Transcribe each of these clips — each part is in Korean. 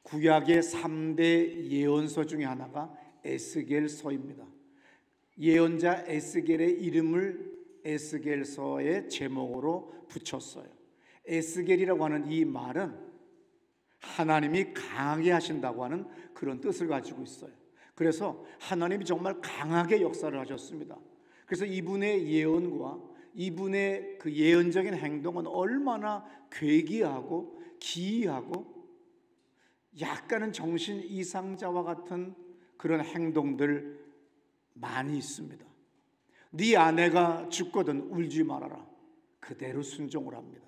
구약의 3대 예언서 중에 하나가 에스겔서입니다. 예언자 에스겔의 이름을 에스겔서의 제목으로 붙였어요. 에스겔이라고 하는 이 말은 하나님이 강하게 하신다고 하는 그런 뜻을 가지고 있어요. 그래서 하나님이 정말 강하게 역사를 하셨습니다. 그래서 이분의 예언과 이분의 그 예언적인 행동은 얼마나 괴기하고 기이하고 약간은 정신 이상자와 같은 그런 행동들 많이 있습니다. 네 아내가 죽거든 울지 말아라. 그대로 순종을 합니다.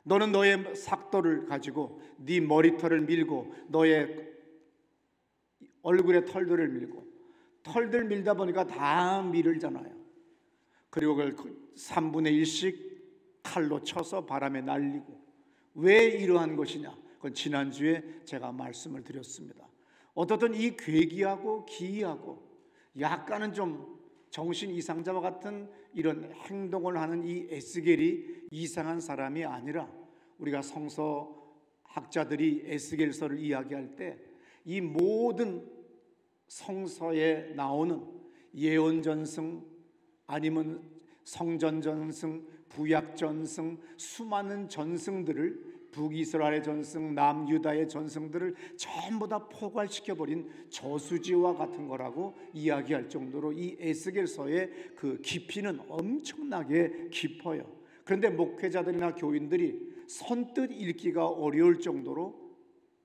너는 너의 삭도를 가지고 네 머리털을 밀고 너의 얼굴에 털들을 밀고, 털들 밀다 보니까 다 밀잖아요. 그리고 그걸 3분의 1씩 칼로 쳐서 바람에 날리고. 왜 이러한 것이냐? 그건 지난주에 제가 말씀을 드렸습니다. 어떻든 이 괴기하고 기이하고 약간은 좀 정신 이상자와 같은 이런 행동을 하는 이 에스겔이 이상한 사람이 아니라, 우리가 성서학자들이 에스겔서를 이야기할 때 이 모든 성서에 나오는 예언전승 아니면 성전전승, 구약전승, 수많은 전승들을, 북이스라엘의 전승, 남유다의 전승들을 전부 다 포괄시켜버린 저수지와 같은 거라고 이야기할 정도로 이 에스겔서의 그 깊이는 엄청나게 깊어요. 그런데 목회자들이나 교인들이 선뜻 읽기가 어려울 정도로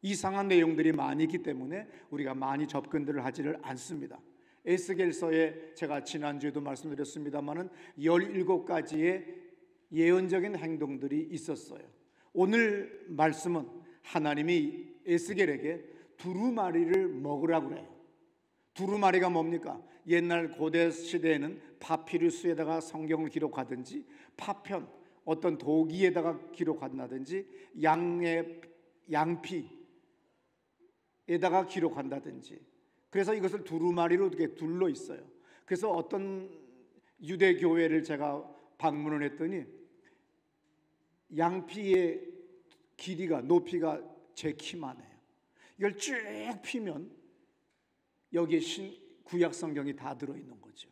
이상한 내용들이 많이 있기 때문에 우리가 많이 접근들을 하지를 않습니다. 에스겔서에 제가 지난주에도 말씀드렸습니다마는 17가지의 예언적인 행동들이 있었어요. 오늘 말씀은 하나님이 에스겔에게 두루마리를 먹으라고 그래요. 두루마리가 뭡니까? 옛날 고대 시대에는 파피루스에다가 성경을 기록하든지 파편, 어떤 도기에다가 기록한다든지 양피에다가 기록한다든지, 그래서 이것을 두루마리로 이렇게 둘러 있어요. 그래서 어떤 유대 교회를 제가 방문을 했더니 양피의 길이가, 높이가 제 키만 해요. 이걸 쭉 피면 여기에 구약 성경이 다 들어있는 거죠.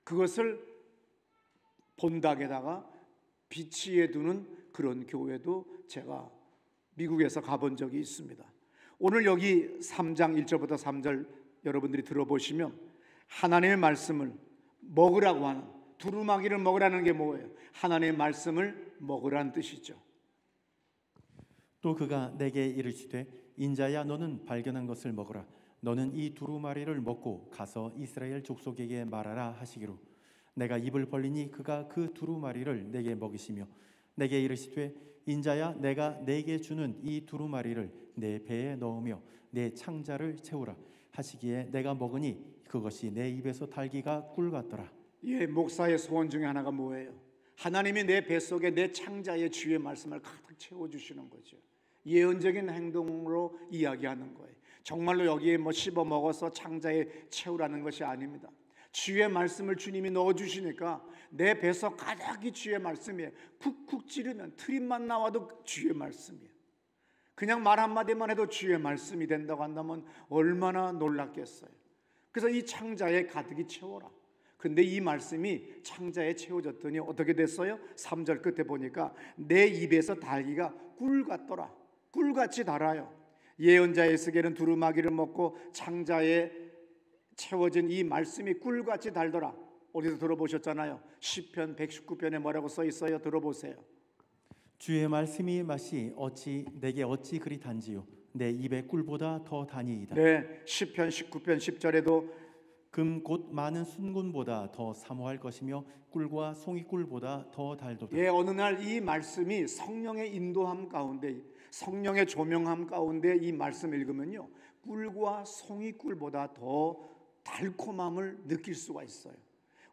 그것을 본닥에다가 비치해 두는 그런 교회도 제가 미국에서 가본 적이 있습니다. 오늘 여기 3장 1절부터 3절 여러분들이 들어보시면 하나님의 말씀을 먹으라고 하는, 두루마기를 먹으라는 게 뭐예요? 하나님의 말씀을 먹으라는 뜻이죠. 또 그가 내게 이르시되 인자야 너는 발견한 것을 먹으라. 너는 이 두루마리를 먹고 가서 이스라엘 족속에게 말하라 하시기로 내가 입을 벌리니 그가 그 두루마리를 내게 먹이시며 내게 이르시되 인자야 내가 내게 주는 이 두루마리를 내 배에 넣으며 내 창자를 채우라 하시기에 내가 먹으니 그것이 내 입에서 달기가 꿀 같더라. 예, 목사의 소원 중에 하나가 뭐예요? 하나님이 내 뱃속에 내 창자에 주의 말씀을 가득 채워주시는 거죠. 예언적인 행동으로 이야기하는 거예요. 정말로 여기에 뭐 씹어 먹어서 창자에 채우라는 것이 아닙니다. 주의 말씀을 주님이 넣어주시니까 내 뱃속 가득이 주의 말씀이에요. 쿡쿡 찌르면 트림만 나와도 주의 말씀이에요. 그냥 말 한마디만 해도 주의 말씀이 된다고 한다면 얼마나 놀랍겠어요. 그래서 이 창자에 가득이 채워라. 근데 이 말씀이 창자에 채워졌더니 어떻게 됐어요? 3절 끝에 보니까 내 입에서 달기가 꿀 같더라. 꿀같이 달아요. 예언자 에스겔은 두루마기를 먹고 창자에 채워진 이 말씀이 꿀같이 달더라. 어디서 들어보셨잖아요. 시편 119편에 뭐라고 써 있어요? 들어보세요. 주의 말씀이 맛이 내게 어찌 그리 단지요 내 입의 꿀보다 더 다니이다. 네, 시편 19편 10절에도 금 곧 많은 순금보다 더 사모할 것이며 꿀과 송이꿀보다 더 달도다. 예, 어느 날 이 말씀이 성령의 인도함 가운데, 성령의 조명함 가운데 이 말씀 읽으면요, 꿀과 송이꿀보다 더 달콤함을 느낄 수가 있어요.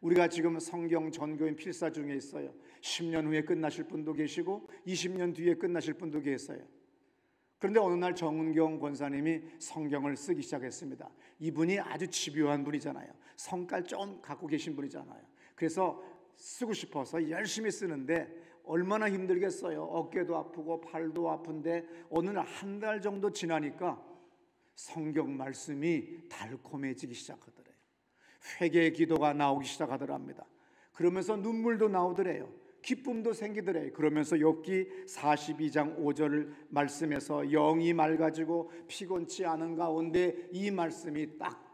우리가 지금 성경 전교인 필사 중에 있어요. 10년 후에 끝나실 분도 계시고 20년 뒤에 끝나실 분도 계세요. 그런데 어느 날 정은경 권사님이 성경을 쓰기 시작했습니다. 이분이 아주 집요한 분이잖아요. 성깔 좀 갖고 계신 분이잖아요. 그래서 쓰고 싶어서 열심히 쓰는데 얼마나 힘들겠어요. 어깨도 아프고 팔도 아픈데 어느 날 한 달 정도 지나니까 성경 말씀이 달콤해지기 시작하더래요. 회개의 기도가 나오기 시작하더랍니다. 그러면서 눈물도 나오더래요. 기쁨도 생기더래요. 그러면서 욥기 42장 5절 말씀에서 영이 맑아지고 피곤치 않은 가운데 이 말씀이 딱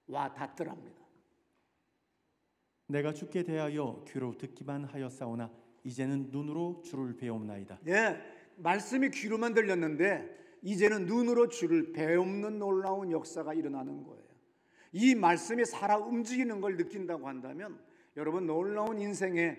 와 닿더랍니다. 내가 주께 대하여 귀로 듣기만 하였사오나 이제는 눈으로 주를 배움나이다. 예, 말씀이 귀로만 들렸는데 이제는 눈으로 주를 배우는 놀라운 역사가 일어나는 거예요. 이 말씀이 살아 움직이는 걸 느낀다고 한다면 여러분, 놀라운 인생에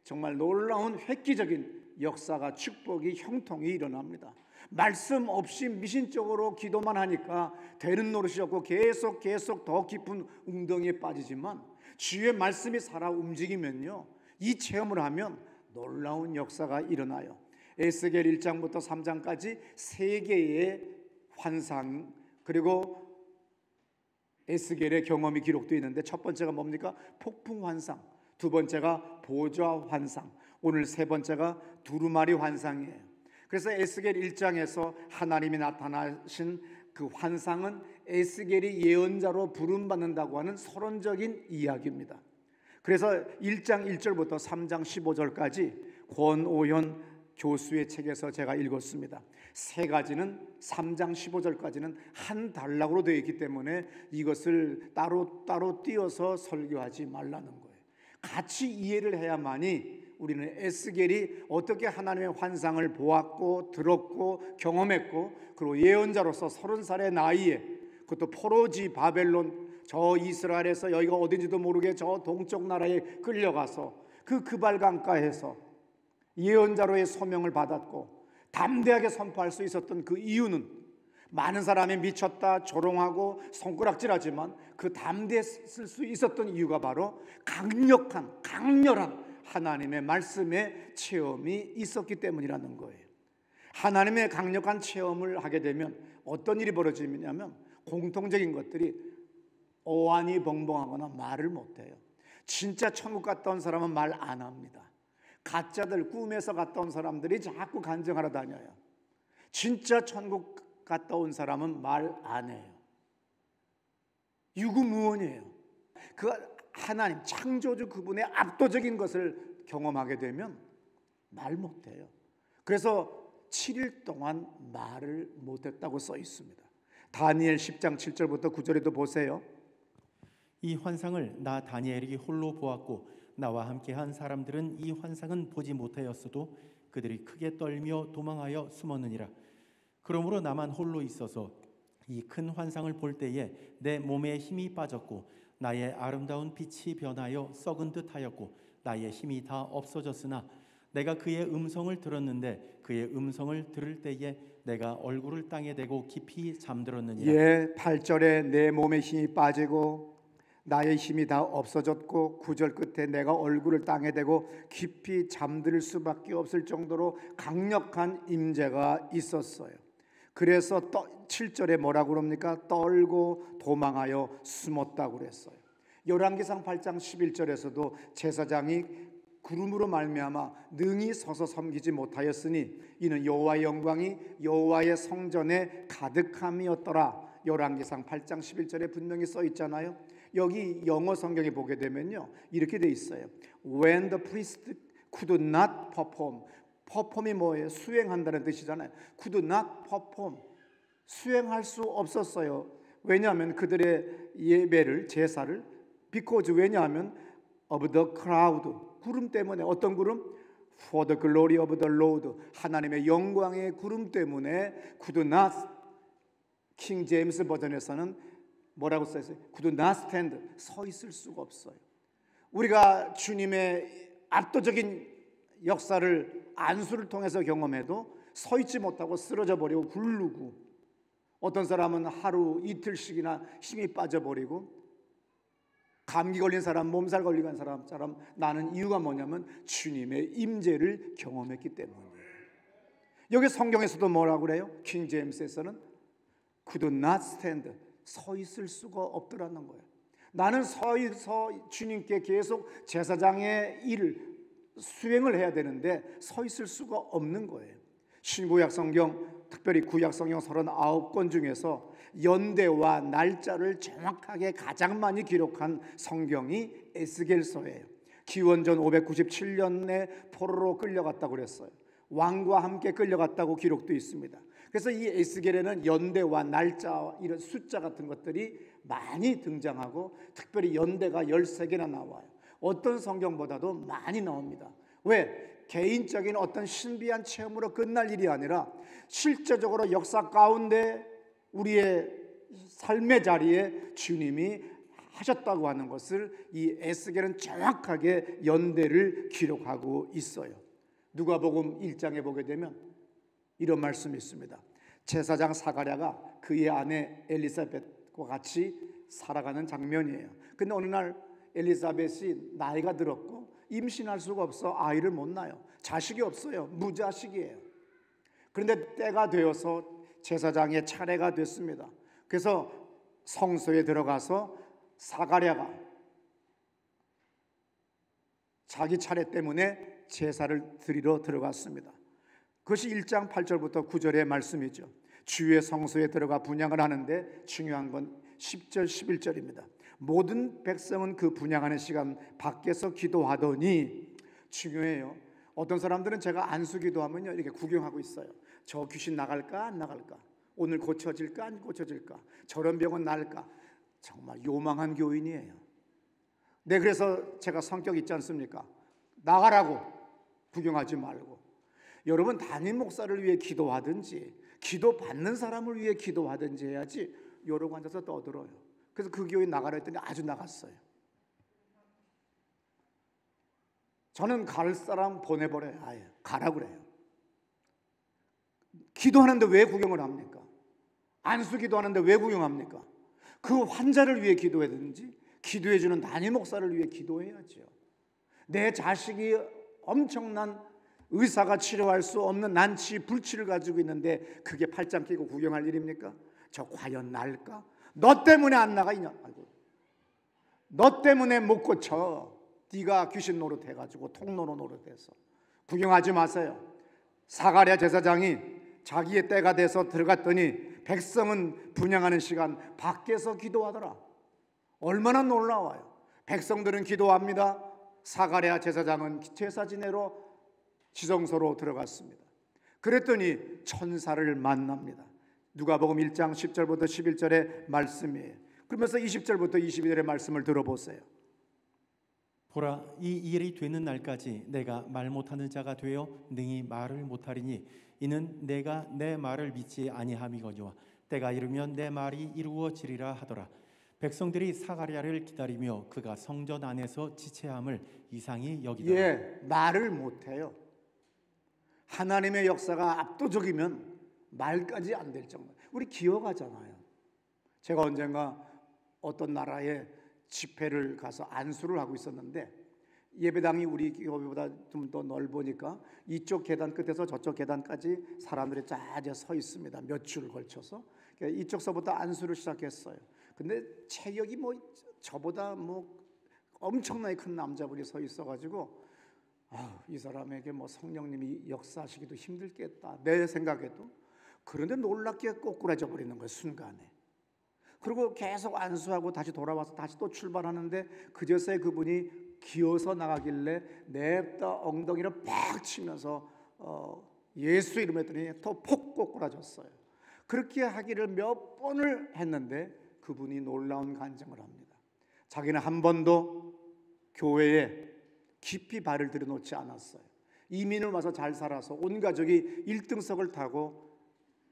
정말 놀라운 획기적인 역사가, 축복이, 형통이 일어납니다. 말씀 없이 미신적으로 기도만 하니까 되는 노릇이 없고 계속 더 깊은 웅덩이에 빠지지만 주의 말씀이 살아 움직이면요, 이 체험을 하면 놀라운 역사가 일어나요. 에스겔 1장부터 3장까지 세 개의 환상, 그리고 에스겔의 경험이 기록되어 있는데 첫 번째가 뭡니까? 폭풍 환상. 두 번째가 보좌 환상. 오늘 세 번째가 두루마리 환상이에요. 그래서 에스겔 1장에서 하나님이 나타나신 그 환상은 에스겔이 예언자로 부름받는다고 하는 서론적인 이야기입니다. 그래서 1장 1절부터 3장 15절까지 권오현 교수의 책에서 제가 읽었습니다. 세 가지는 3장 15절까지는 한 단락으로 되어 있기 때문에 이것을 따로 띄어서 설교하지 말라는 거예요. 같이 이해를 해야만이 우리는 에스겔이 어떻게 하나님의 환상을 보았고 들었고 경험했고, 그리고 예언자로서 30살의 나이에, 그것도 포로지 바벨론, 저 이스라엘에서 여기가 어딘지도 모르게 저 동쪽 나라에 끌려가서 그 그발강가에서 예언자로의 소명을 받았고 담대하게 선포할 수 있었던 그 이유는, 많은 사람이 미쳤다 조롱하고 손가락질하지만 그 담대했을 수 있었던 이유가 바로 강렬한 하나님의 말씀의 체험이 있었기 때문이라는 거예요. 하나님의 강력한 체험을 하게 되면 어떤 일이 벌어지냐면 공통적인 것들이 어안이 벙벙하거나 말을 못해요. 진짜 천국 갔다 온 사람은 말 안 합니다. 가짜들, 꿈에서 갔다 온 사람들이 자꾸 간증하러 다녀요. 진짜 천국 갔다 온 사람은 말 안 해요. 유구무원이에요. 그 하나님 창조주 그분의 압도적인 것을 경험하게 되면 말 못해요. 그래서 7일 동안 말을 못했다고 써 있습니다. 다니엘 10장 7절부터 9절에도 보세요. 이 환상을 나 다니엘이 홀로 보았고 나와 함께한 사람들은 이 환상은 보지 못하였어도 그들이 크게 떨며 도망하여 숨었느니라. 그러므로 나만 홀로 있어서 이 큰 환상을 볼 때에 내 몸에 힘이 빠졌고 나의 아름다운 빛이 변하여 썩은 듯 하였고 나의 힘이 다 없어졌으나 내가 그의 음성을 들었는데 그의 음성을 들을 때에 내가 얼굴을 땅에 대고 깊이 잠들었느니라. 예, 8절에 내 몸에 힘이 빠지고 나의 힘이 다 없어졌고 9절 끝에 내가 얼굴을 땅에 대고 깊이 잠들 수밖에 없을 정도로 강력한 임재가 있었어요. 그래서 7절에 뭐라고 그럽니까? 떨고 도망하여 숨었다고 그랬어요. 열왕기상 8장 11절에서도 제사장이 구름으로 말미암아 능히 서서 섬기지 못하였으니 이는 여호와의 영광이 여호와의 성전에 가득함이었더라. 열왕기상 8장 11절에 분명히 써 있잖아요. 여기 영어 성경에 보게 되면요, 이렇게 돼 있어요. When the priest could not perform. perform이 뭐예요? 수행한다는 뜻이잖아요. could not perform. 수행할 수 없었어요. 왜냐하면 그들의 예배를, 제사를, because, 왜냐하면 of the crowd, 구름 때문에. 어떤 구름? For the glory of the Lord, 하나님의 영광의 구름 때문에 could not, 킹 제임스 버전에서는 뭐라고 써있어요? could not stand, 서 있을 수가 없어요. 우리가 주님의 압도적인 역사를 안수를 통해서 경험해도 서 있지 못하고 쓰러져 버리고 굴르고, 어떤 사람은 하루 이틀씩이나 힘이 빠져버리고, 감기 걸린 사람, 몸살 걸린 사람처럼 나는 이유가 뭐냐면 주님의 임재를 경험했기 때문이에요. 여기 성경에서도 뭐라고 그래요? 킹 제임스에서는 could not stand, 서 있을 수가 없더라는 거예요. 나는 서서 주님께 계속 제사장의 일을 수행을 해야 되는데 서 있을 수가 없는 거예요. 신구약 성경, 특별히 구약 성경 39권 중에서 연대와 날짜를 정확하게 가장 많이 기록한 성경이 에스겔서예요. 기원전 597년에 포로로 끌려갔다고 그랬어요. 왕과 함께 끌려갔다고 기록도 있습니다. 그래서 이 에스겔에는 연대와 날짜, 이런 숫자 같은 것들이 많이 등장하고, 특별히 연대가 13개나 나와요. 어떤 성경보다도 많이 나옵니다. 왜? 개인적인 어떤 신비한 체험으로 끝날 일이 아니라 실제적으로 역사 가운데 우리의 삶의 자리에 주님이 하셨다고 하는 것을 이 에스겔은 정확하게 연대를 기록하고 있어요. 누가복음 1장에 보게 되면 이런 말씀이 있습니다. 제사장 사가랴가 그의 아내 엘리사벳과 같이 살아가는 장면이에요. 근데 어느 날 엘리사벳이 나이가 들었고 임신할 수가 없어 아이를 못 낳아요. 자식이 없어요. 무자식이에요. 그런데 때가 되어서 제사장의 차례가 됐습니다. 그래서 성소에 들어가서 사가랴가 자기 차례 때문에 제사를 드리러 들어갔습니다. 그것이 1장 8절부터 9절의 말씀이죠. 주의 성소에 들어가 분향을 하는데 중요한 건 10절 11절입니다. 모든 백성은 그 분향하는 시간 밖에서 기도하더니, 중요해요. 어떤 사람들은 제가 안수 기도하면요 이렇게 구경하고 있어요. 저 귀신 나갈까 안 나갈까, 오늘 고쳐질까 안 고쳐질까, 저런 병은 나을까. 정말 요망한 교인이에요. 네, 그래서 제가 성격 있지 않습니까? 나가라고, 구경하지 말고. 여러분, 담임 목사를 위해 기도하든지 기도 받는 사람을 위해 기도하든지 해야지 이러고 앉아서 떠들어요. 그래서 그 교회 나가라 했더니 아주 나갔어요. 저는 갈 사람 보내버려요. 아예 가라 그래요. 기도하는데 왜 구경을 합니까? 안수 기도하는데 왜 구경합니까? 그 환자를 위해 기도해든지 기도해주는 담임 목사를 위해 기도해야죠. 내 자식이 엄청난 의사가 치료할 수 없는 난치, 불치를 가지고 있는데 그게 팔짱 끼고 구경할 일입니까? 저 과연 나을까? 너 때문에 안 나가 이냐? 아이고. 너 때문에 못 고쳐. 네가 귀신 노릇해가지고 통로로 노릇해서. 구경하지 마세요. 사가랴 제사장이 자기의 때가 돼서 들어갔더니 백성은 분향하는 시간 밖에서 기도하더라. 얼마나 놀라워요. 백성들은 기도합니다. 사가랴 제사장은 제사 지내러 지성소로 들어갔습니다. 그랬더니 천사를 만납니다. 누가복음 1장 10절부터 11절의 말씀이에요. 그러면서 20절부터 22절의 말씀을 들어보세요. 보라, 이 일이 되는 날까지 내가 말 못하는 자가 되어 능히 말을 못하리니 이는 내가 내 말을 믿지 아니함이거니와 때가 이르면 내 말이 이루어지리라 하더라. 백성들이 사가랴를 기다리며 그가 성전 안에서 지체함을 이상히 여기더라. 예, 말을 못해요. 하나님의 역사가 압도적이면 말까지 안 될 정도. 우리 기억하잖아요. 제가 언젠가 어떤 나라에 집회를 가서 안수를 하고 있었는데 예배당이 우리 교회보다 좀 더 넓으니까 이쪽 계단 끝에서 저쪽 계단까지 사람들이 쫙 서 있습니다. 몇 줄 걸쳐서 이쪽서부터 안수를 시작했어요. 근데 체격이 뭐 저보다 뭐 엄청나게 큰 남자분이 서 있어가지고 이 사람에게 뭐 성령님이 역사하시기도 힘들겠다 내 생각에도. 그런데 놀랍게 꼬꾸라져 버리는 거예요, 순간에. 그리고 계속 안수하고 다시 돌아와서 다시 또 출발하는데 그제서야 그분이 기어서 나가길래 냅다 엉덩이를 팍 치면서 예수 이름 했더니 또 폭 꼬꾸라졌어요. 그렇게 하기를 몇 번을 했는데 그분이 놀라운 간증을 합니다. 자기는 한 번도 교회에 깊이 발을 들여놓지 않았어요. 이민을 와서 잘 살아서 온 가족이 1등석을 타고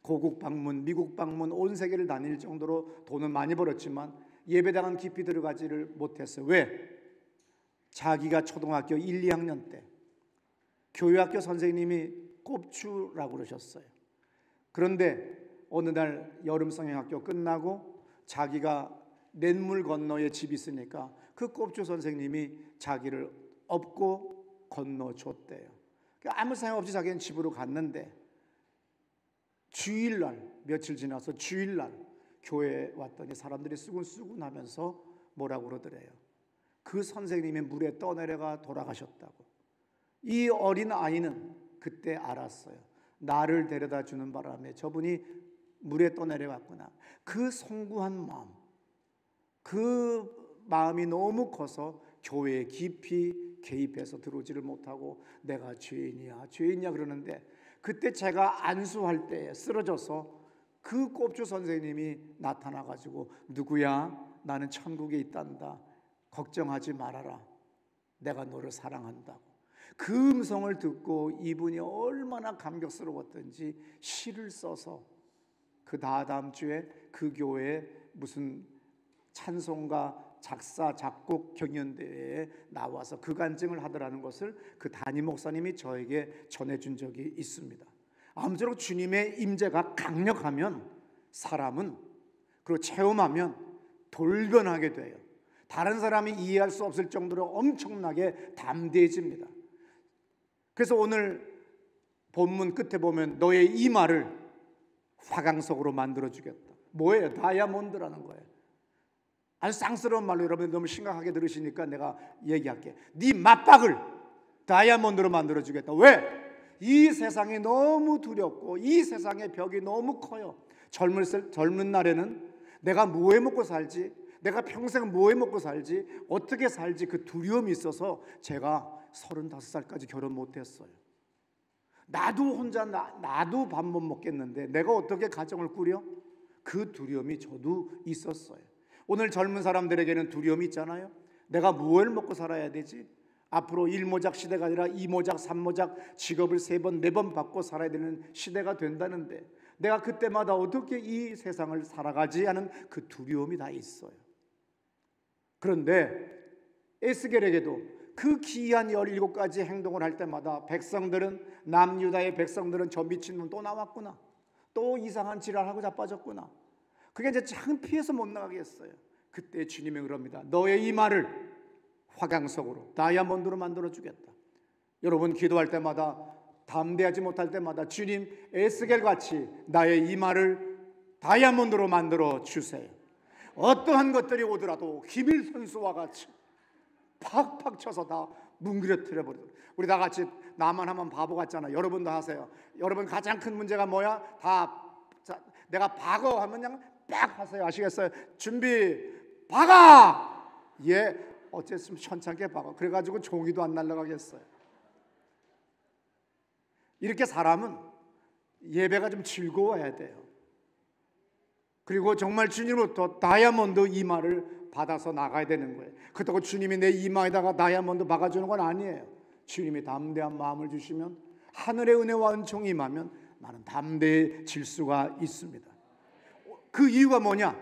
고국 방문, 미국 방문, 온 세계를 다닐 정도로 돈은 많이 벌었지만 예배당은 깊이 들어가지를 못했어요. 왜? 자기가 초등학교 1, 2학년 때 교회학교 선생님이 꼽주라고 그러셨어요. 그런데 어느 날 여름 성형학교 끝나고 자기가 냇물 건너에 집이 있으니까 그 꼽주 선생님이 자기를 업고 건너줬대요. 아무 생각 없이 자기는 집으로 갔는데 주일날, 며칠 지나서 주일날 교회에 왔더니 사람들이 수군수군 하면서 뭐라고 그러더래요. 그 선생님이 물에 떠내려가 돌아가셨다고. 이 어린 아이는 그때 알았어요. 나를 데려다 주는 바람에 저분이 물에 떠내려갔구나. 그 송구한 마음, 그 마음이 너무 커서 교회에 깊이 개입해서 들어오지를 못하고 내가 죄인이야 죄인이야 그러는데, 그때 제가 안수할 때 쓰러져서 그 꼽주 선생님이 나타나가지고 누구야? 나는 천국에 있단다. 걱정하지 말아라. 내가 너를 사랑한다고. 그 음성을 듣고 이분이 얼마나 감격스러웠던지 시를 써서 그 다음 주에 그 교회에 무슨 찬송가 작사 작곡 경연대회에 나와서 그 간증을 하더라는 것을 그 담임 목사님이 저에게 전해준 적이 있습니다. 아무쪼록 주님의 임재가 강력하면 사람은, 그리고 체험하면 돌변하게 돼요. 다른 사람이 이해할 수 없을 정도로 엄청나게 담대해집니다. 그래서 오늘 본문 끝에 보면 너의 이 말을 화강석으로 만들어주겠다. 뭐예요? 다이아몬드라는 거예요. 아주 쌍스러운 말로 여러분 너무 심각하게 들으시니까 내가 얘기할게. 네 맞박을 다이아몬드로 만들어주겠다. 왜? 이 세상이 너무 두렵고 이 세상의 벽이 너무 커요. 젊은 날에는 내가 뭐 해 먹고 살지, 내가 평생 뭐 해 먹고 살지, 어떻게 살지, 그 두려움이 있어서 제가 35살까지 결혼 못했어요. 나도 혼자 나도 밥 못 먹겠는데 내가 어떻게 가정을 꾸려? 그 두려움이 저도 있었어요. 오늘 젊은 사람들에게는 두려움이 있잖아요. 내가 뭘 먹고 살아야 되지? 앞으로 1모작 시대가 아니라 2모작, 3모작 직업을 3번, 4번 바꿔 살아야 되는 시대가 된다는데 내가 그때마다 어떻게 이 세상을 살아가지 하는 그 두려움이 다 있어요. 그런데 에스겔에게도 그 기이한 17가지 행동을 할 때마다 백성들은, 남유다의 백성들은 저 미친 놈 또 나왔구나, 또 이상한 지랄하고 자빠졌구나, 그게 이제 창피해서 못 나가겠어요. 그때 주님이 그럽니다. 너의 이 말을 화강석으로, 다이아몬드로 만들어주겠다. 여러분 기도할 때마다, 담대하지 못할 때마다 주님 에스겔같이 나의 이 말을 다이아몬드로 만들어 주세요. 어떠한 것들이 오더라도 기밀선수와 같이 팍팍 쳐서 다 뭉그러뜨려 버리도록. 우리 다 같이 나만 하면 바보 같잖아. 여러분도 하세요. 여러분 가장 큰 문제가 뭐야? 내가 박어 하면 그냥 빡 하세요. 아시겠어요? 준비 박아. 예, 어쨌으면 천천하게 박아. 그래가지고 종이도 안 날아가겠어요. 이렇게 사람은 예배가 좀 즐거워야 돼요. 그리고 정말 주님으로부터 다이아몬드 이마를 받아서 나가야 되는 거예요. 그렇다고 주님이 내 이마에다가 다이아몬드 박아주는 건 아니에요. 주님이 담대한 마음을 주시면, 하늘의 은혜와 은총이 임하면 나는 담대해질 수가 있습니다. 그 이유가 뭐냐?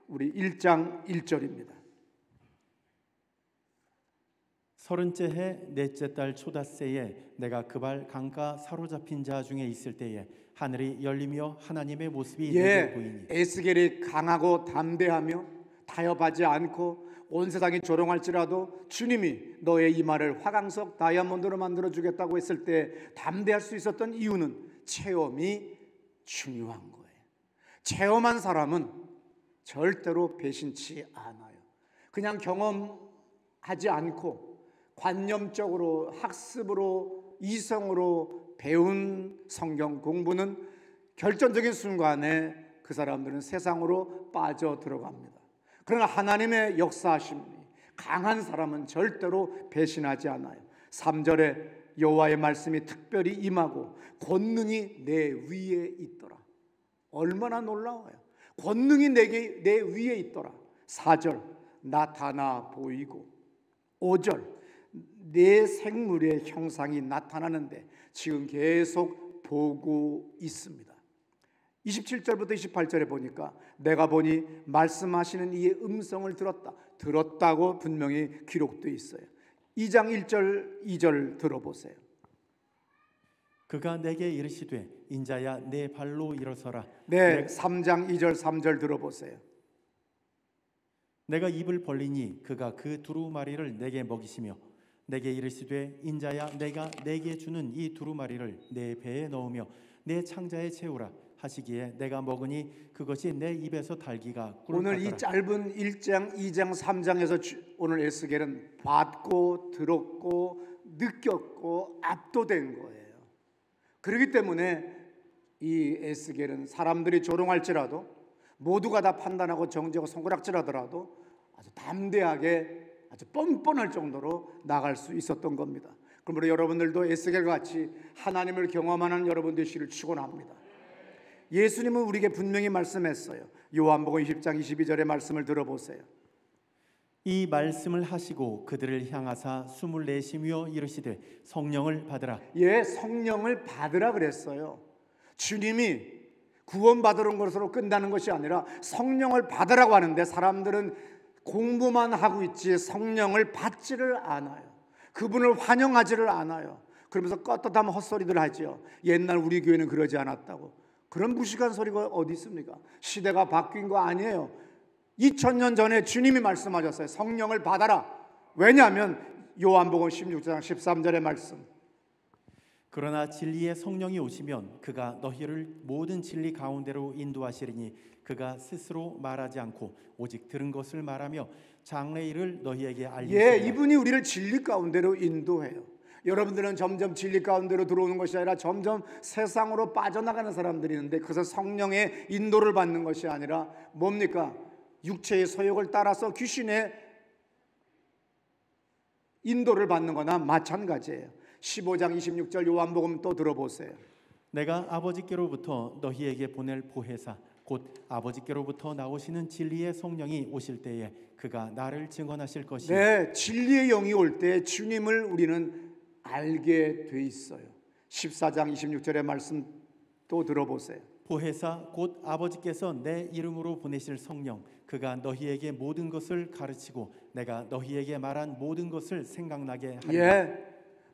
우리 1장 1절입니다. 30째 해 넷째 달 초닷새에 내가 그발 강가 사로잡힌 자 중에 있을 때에 하늘이 열리며 하나님의 모습이 내게 보이니. 에스겔이 강하고 담대하며 타협하지 않고 온 세상이 조롱할지라도 주님이 너의 이마를 화강석 다이아몬드로 만들어주겠다고 했을 때 담대할 수 있었던 이유는 체험이 중요한 거예요. 체험한 사람은 절대로 배신치 않아요. 그냥 경험하지 않고 관념적으로 학습으로 이성으로 배운 성경 공부는 결정적인 순간에 그 사람들은 세상으로 빠져 들어갑니다. 그러나 하나님의 역사하심이 강한 사람은 절대로 배신하지 않아요. 3절에 여호와의 말씀이 특별히 임하고 권능이 내 위에 있더라. 얼마나 놀라워요. 권능이 내 위에 있더라. 4절 나타나 보이고, 5절 내 생물의 형상이 나타나는데 지금 계속 보고 있습니다. 27절부터 28절에 보니까 내가 보니 말씀하시는 이의 음성을 들었다고 분명히 기록되어 있어요. 2장 1절 2절 들어보세요. 그가 내게 이르시되 인자야 내 발로 일어서라. 네, 3장 2절 3절 들어보세요. 내가 입을 벌리니 그가 그 두루마리를 내게 먹이시며 내게 이르시되 인자야 내가 내게 주는 이 두루마리를 내 배에 넣으며 내 창자에 채우라 하시기에 내가 먹으니 그것이 내 입에서 달기가 꿀 오늘 같더라. 이 짧은 1장 2장 3장에서 오늘 에스겔은 봤고 들었고 느꼈고 압도된 거예요. 그렇기 때문에 이 에스겔은 사람들이 조롱할지라도, 모두가 다 판단하고 정죄하고 손가락질하더라도 아주 담대하게, 아주 뻔뻔할 정도로 나갈 수 있었던 겁니다. 그러므로 여러분들도 에스겔과 같이 하나님을 경험하는 여러분 되시기를 축원합니다. 예수님은 우리에게 분명히 말씀했어요. 요한복음 20장 22절의 말씀을 들어보세요. 이 말씀을 하시고 그들을 향하사 숨을 내쉬며 이르시되 성령을 받으라. 예, 성령을 받으라 그랬어요. 주님이 구원받으는 것으로 끝나는 것이 아니라 성령을 받으라고 하는데, 사람들은 공부만 하고 있지 성령을 받지를 않아요. 그분을 환영하지를 않아요. 그러면서 떳떳한 헛소리들 하죠. 옛날 우리 교회는 그러지 않았다고. 그런 무식한 소리가 어디 있습니까? 시대가 바뀐 거 아니에요. 2000년 전에 주님이 말씀하셨어요. 성령을 받아라. 왜냐하면 요한복음 16장 13절의 말씀, 그러나 진리의 성령이 오시면 그가 너희를 모든 진리 가운데로 인도하시리니 그가 스스로 말하지 않고 오직 들은 것을 말하며 장래일을 너희에게 알리시리라. 예, 이분이 우리를 진리 가운데로 인도해요. 여러분들은 점점 진리 가운데로 들어오는 것이 아니라 점점 세상으로 빠져나가는 사람들이 있는데, 그것은 성령의 인도를 받는 것이 아니라 뭡니까? 육체의 소욕을 따라서 귀신의 인도를 받는 거나 마찬가지예요. 15장 26절 요한복음 또 들어보세요. 내가 아버지께로부터 너희에게 보낼 보혜사 곧 아버지께로부터 나오시는 진리의 성령이 오실 때에 그가 나를 증언하실 것이요. 네, 진리의 영이 올 때 주님을 우리는 알게 돼 있어요. 14장 26절의 말씀 또 들어보세요. 보혜사 곧 아버지께서 내 이름으로 보내실 성령 그가 너희에게 모든 것을 가르치고 내가 너희에게 말한 모든 것을 생각나게 하리라. 예,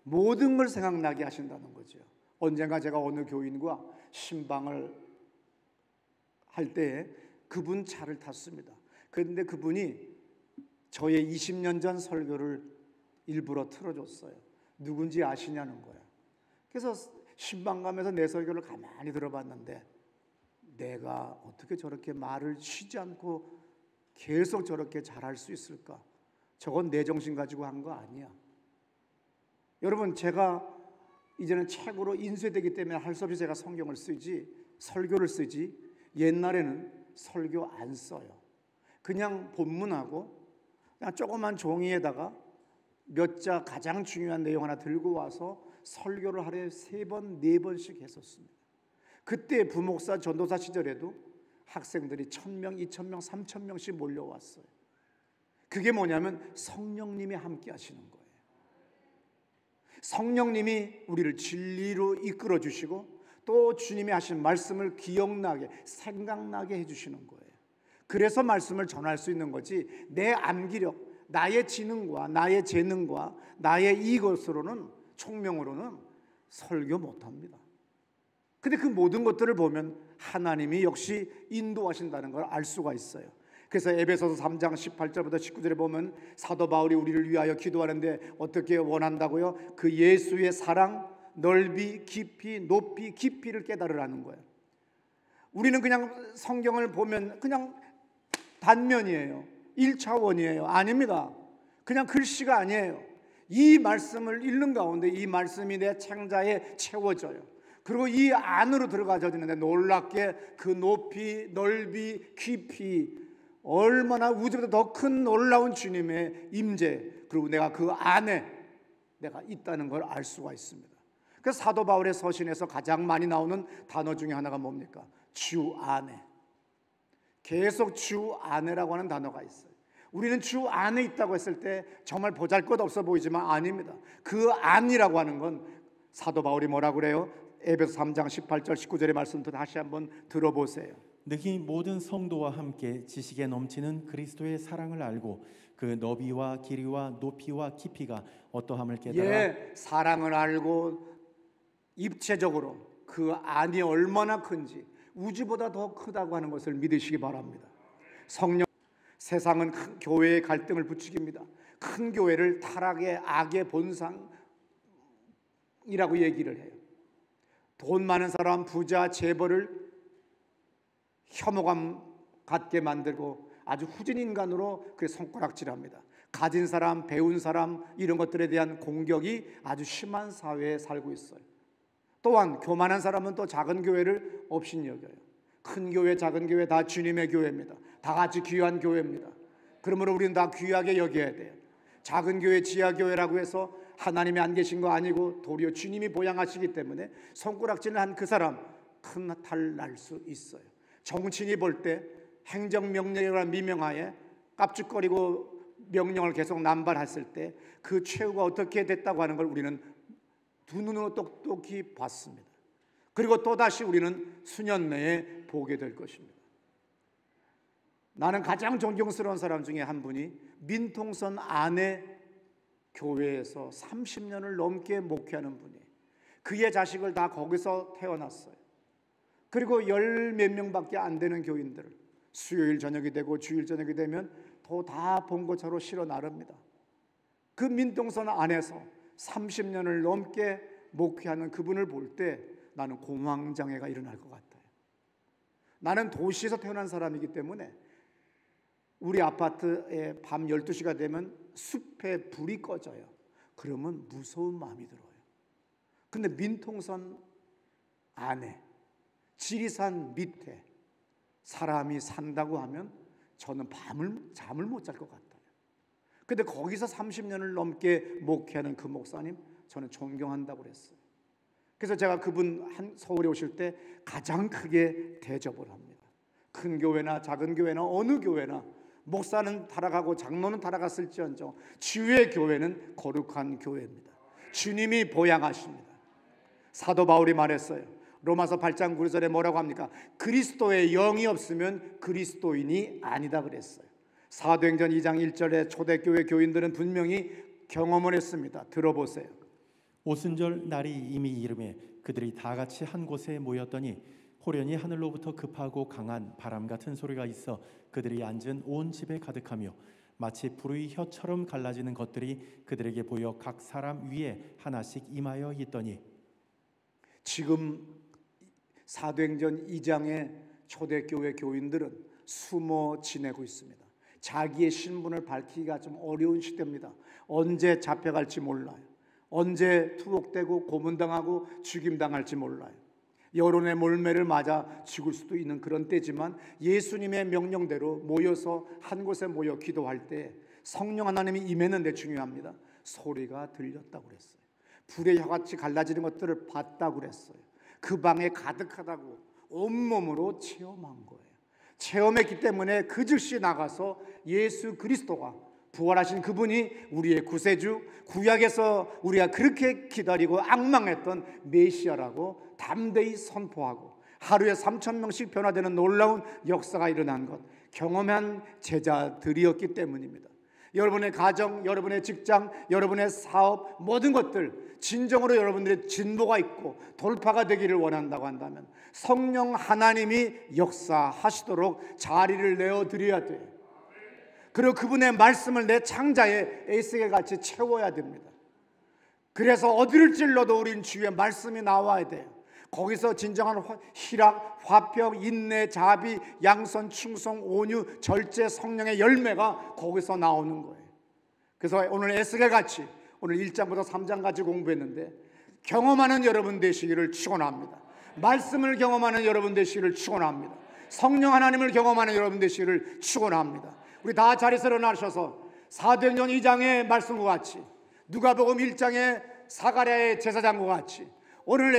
모든 걸 생각나게 하신다는 거죠. 언젠가 제가 어느 교인과 신방을 할 때에 그분 차를 탔습니다. 그런데 그분이 저의 20년 전 설교를 일부러 틀어줬어요. 누군지 아시냐는 거야. 그래서 신방 가면서 내 설교를 가만히 들어봤는데, 내가 어떻게 저렇게 말을 쉬지 않고 계속 저렇게 잘할 수 있을까? 저건 내 정신 가지고 한 거 아니야. 여러분, 제가 이제는 책으로 인쇄되기 때문에 할 수 없이 제가 성경을 쓰지, 설교를 쓰지, 옛날에는 설교 안 써요. 그냥 본문하고 그냥 조그만 종이에다가 몇 자 가장 중요한 내용 하나 들고 와서 설교를 하루에 3번, 4번씩 했었습니다. 그때 부목사, 전도사 시절에도 학생들이 1000명, 2000명, 3000명씩 몰려왔어요. 그게 뭐냐면 성령님이 함께 하시는 거예요. 성령님이 우리를 진리로 이끌어 주시고 또 주님이 하신 말씀을 기억나게, 생각나게 해주시는 거예요. 그래서 말씀을 전할 수 있는 거지, 내 암기력, 나의 지능과 나의 재능과 나의 이것으로는, 총명으로는 설교 못합니다. 근데 그 모든 것들을 보면 하나님이 역시 인도하신다는 걸 알 수가 있어요. 그래서 에베소서 3장 18절부터 19절에 보면 사도 바울이 우리를 위하여 기도하는데 어떻게 원한다고요? 그 예수의 사랑, 넓이, 깊이, 높이, 깊이를 깨달으라는 거예요. 우리는 그냥 성경을 보면 그냥 단면이에요. 1차원이에요. 아닙니다. 그냥 글씨가 아니에요. 이 말씀을 읽는 가운데 이 말씀이 내 창자에 채워져요. 그리고 이 안으로 들어가져지는데 놀랍게 그 높이, 넓이, 깊이, 얼마나 우주보다 더 큰 놀라운 주님의 임재, 그리고 내가 그 안에 내가 있다는 걸 알 수가 있습니다. 그래서 사도 바울의 서신에서 가장 많이 나오는 단어 중에 하나가 뭡니까? 주 안에. 계속 주 안에라고 하는 단어가 있어요. 우리는 주 안에 있다고 했을 때 정말 보잘것없어 보이지만 아닙니다. 그 안이라고 하는 건 사도 바울이 뭐라고 그래요? 에베소 3장 18절 19절의 말씀도 다시 한번 들어보세요. 너희 모든 성도와 함께 지식에 넘치는 그리스도의 사랑을 알고 그 너비와 길이와 높이와 깊이가 어떠함을 깨달아. 예, 사랑을 알고 입체적으로 그 안이 얼마나 큰지, 우주보다 더 크다고 하는 것을 믿으시기 바랍니다. 성령, 세상은 큰 교회의 갈등을 부추깁니다. 큰 교회를 타락의 악의 본상이라고 얘기를 해요. 돈 많은 사람, 부자, 재벌을 혐오감 갖게 만들고 아주 후진 인간으로 그 손가락질합니다. 가진 사람, 배운 사람, 이런 것들에 대한 공격이 아주 심한 사회에 살고 있어요. 또한 교만한 사람은 또 작은 교회를 업신여겨요. 큰 교회, 작은 교회 다 주님의 교회입니다. 다 같이 귀한 교회입니다. 그러므로 우리는 다 귀하게 여겨야 돼요. 작은 교회, 지하교회라고 해서 하나님이 안 계신 거 아니고 도리어 주님이 보양하시기 때문에 손가락질을 한 그 사람 큰 탈 날 수 있어요. 정치인이 볼 때 행정명령이라는 미명하에 깝죽거리고 명령을 계속 남발했을 때 그 최후가 어떻게 됐다고 하는 걸 우리는 두 눈으로 똑똑히 봤습니다. 그리고 또다시 우리는 수년 내에 보게 될 것입니다. 나는 가장 존경스러운 사람 중에 한 분이 민통선 안에 교회에서 30년을 넘게 목회하는 분이에요. 그의 자식을 다 거기서 태어났어요. 그리고 열 몇 명밖에 안 되는 교인들을 수요일 저녁이 되고 주일 저녁이 되면 더 다 봉고차로 실어 나릅니다. 그 민통선 안에서 30년을 넘게 목회하는 그분을 볼 때 나는 공황장애가 일어날 것 같아요. 나는 도시에서 태어난 사람이기 때문에 우리 아파트에 밤 12시가 되면 숲에 불이 꺼져요. 그러면 무서운 마음이 들어요. 근데 민통선 안에 지리산 밑에 사람이 산다고 하면 저는 잠을 못 잘 것 같아요. 근데 거기서 30년을 넘게 목회하는 그 목사님 저는 존경한다고 그랬어요. 그래서 제가 그분 서울에 오실 때 가장 크게 대접을 합니다. 큰 교회나 작은 교회나 어느 교회나 목사는 타락하고 장로는 타락했을지언정 주의 교회는 거룩한 교회입니다. 주님이 보양하십니다. 사도 바울이 말했어요. 로마서 8장 9절에 뭐라고 합니까? 그리스도의 영이 없으면 그리스도인이 아니다 그랬어요. 사도행전 2장 1절에 초대교회 교인들은 분명히 경험을 했습니다. 들어보세요. 오순절 날이 이미 이름에 그들이 다 같이 한 곳에 모였더니 호련히 하늘로부터 급하고 강한 바람 같은 소리가 있어 그들이 앉은 온 집에 가득하며 마치 불의 혀처럼 갈라지는 것들이 그들에게 보여 각 사람 위에 하나씩 임하여 있더니 지금 사도행전 2장의 초대교회 교인들은 숨어 지내고 있습니다. 자기의 신분을 밝히기가 좀 어려운 시대입니다. 언제 잡혀갈지 몰라요. 언제 투옥되고 고문당하고 죽임당할지 몰라요. 여론의 몰매를 맞아 죽을 수도 있는 그런 때지만 예수님의 명령대로 모여서 한 곳에 모여 기도할 때 성령 하나님이 임했는데 중요합니다. 소리가 들렸다고 그랬어요. 불의 혀같이 갈라지는 것들을 봤다고 그랬어요. 그 방에 가득하다고 온몸으로 체험한 거예요. 체험했기 때문에 그 즉시 나가서 예수 그리스도가 부활하신 그분이 우리의 구세주, 구약에서 우리가 그렇게 기다리고 앙망했던 메시아라고 담대히 선포하고 하루에 3,000명씩 변화되는 놀라운 역사가 일어난 것 경험한 제자들이었기 때문입니다. 여러분의 가정, 여러분의 직장, 여러분의 사업 모든 것들 진정으로 여러분들의 진보가 있고 돌파가 되기를 원한다고 한다면 성령 하나님이 역사하시도록 자리를 내어드려야 돼요. 그리고 그분의 말씀을 내 창자에 에이스겔 같이 채워야 됩니다. 그래서 어디를 찔러도 우린 주의 말씀이 나와야 돼요. 거기서 진정한 희락, 화평, 인내, 자비, 양선, 충성, 온유, 절제, 성령의 열매가 거기서 나오는 거예요. 그래서 오늘 에스겔 같이 오늘 1장부터 3장까지 공부했는데 경험하는 여러분 되시기를 축원합니다. 말씀을 경험하는 여러분 되시기를 축원합니다. 성령 하나님을 경험하는 여러분 되시기를 축원합니다. 우리 다 자리에서 일어나셔서 사도행전 2장의 말씀과 같이 누가복음 1장의 사가랴의 제사장과 같이 오늘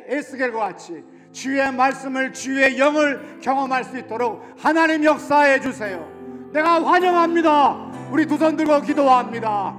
에스겔과 같이 주의 말씀을 주의 영을 경험할 수 있도록 하나님 역사해 주세요. 내가 환영합니다. 우리 두 손 들고 기도합니다.